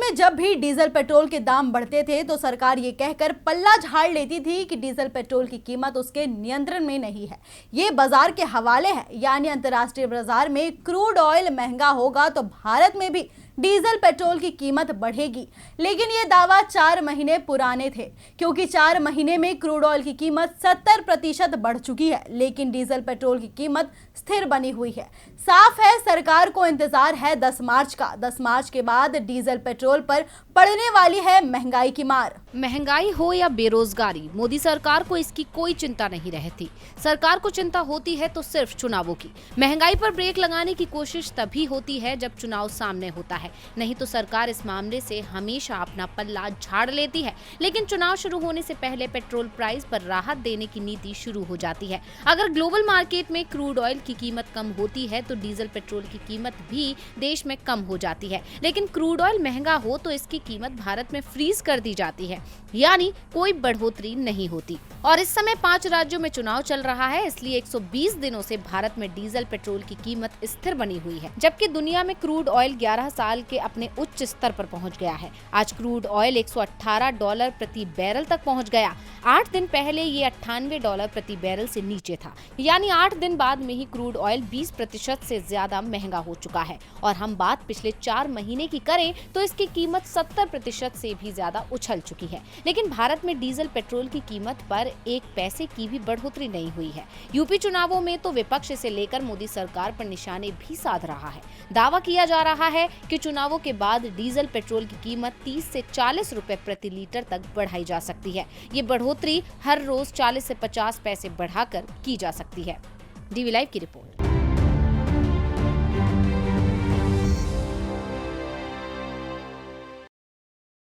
में जब भी डीजल पेट्रोल के दाम बढ़ते थे तो सरकार ये कहकर पल्ला झाड़ लेती थी कि डीजल पेट्रोल की कीमत उसके नियंत्रण में नहीं है, ये बाजार के हवाले है। यानी अंतर्राष्ट्रीय बाजार में क्रूड ऑयल महंगा होगा तो भारत में भी डीजल पेट्रोल की कीमत बढ़ेगी। लेकिन ये दावा 4 महीने पुराने थे, क्योंकि 4 महीने में क्रूड ऑयल की कीमत 70% बढ़ चुकी है, लेकिन डीजल पेट्रोल की कीमत स्थिर बनी हुई है। साफ है, सरकार को इंतजार है 10 मार्च का। 10 मार्च के बाद डीजल पेट्रोल पर पड़ने वाली है महंगाई की मार। महंगाई हो या बेरोजगारी, मोदी सरकार को इसकी कोई चिंता नहीं रहती। सरकार को चिंता होती है तो सिर्फ चुनावों की। महंगाई पर ब्रेक लगाने की कोशिश तभी होती है जब चुनाव सामने होता है, नहीं तो सरकार इस मामले से हमेशा अपना पल्ला झाड़ लेती है। लेकिन चुनाव शुरू होने से पहले पेट्रोल प्राइस पर राहत देने की नीति शुरू हो जाती है। अगर ग्लोबल मार्केट में क्रूड ऑयल की कीमत कम होती है तो डीजल पेट्रोल की कीमत भी देश में कम हो जाती है। लेकिन क्रूड ऑयल महंगा हो तो इसकी कीमत भारत में फ्रीज कर दी जाती है, यानी कोई बढ़ोतरी नहीं होती। और इस समय 5 राज्यों में चुनाव चल रहा है, इसलिए 120 दिनों से भारत में डीजल पेट्रोल की कीमत स्थिर बनी हुई है, जबकि दुनिया में क्रूड ऑयल 11 साल के अपने उच्च स्तर पर पहुंच गया है। आज क्रूड ऑयल $118 प्रति बैरल तक पहुंच गया। 8 दिन पहले ये $98 प्रति बैरल से नीचे था, यानी 8 दिन बाद में ही क्रूड ऑयल 20% से ज्यादा महंगा हो चुका है। और हम बात पिछले 4 महीने की करें तो इसकी कीमत 70% से भी ज्यादा उछल चुकी है। लेकिन भारत में डीजल पेट्रोल की कीमत पर 1 पैसे की भी बढ़ोतरी नहीं हुई है। यूपी चुनावों में तो विपक्ष से लेकर मोदी सरकार पर निशाने भी साध रहा है। दावा किया जा रहा है कि चुनावों के बाद डीजल पेट्रोल की कीमत 30 से 40 रुपए प्रति लीटर तक बढ़ाई जा सकती है। ये बढ़ोतरी हर रोज 40 से 50 पैसे बढ़ाकर की जा सकती है। डीवी लाइव की रिपोर्ट।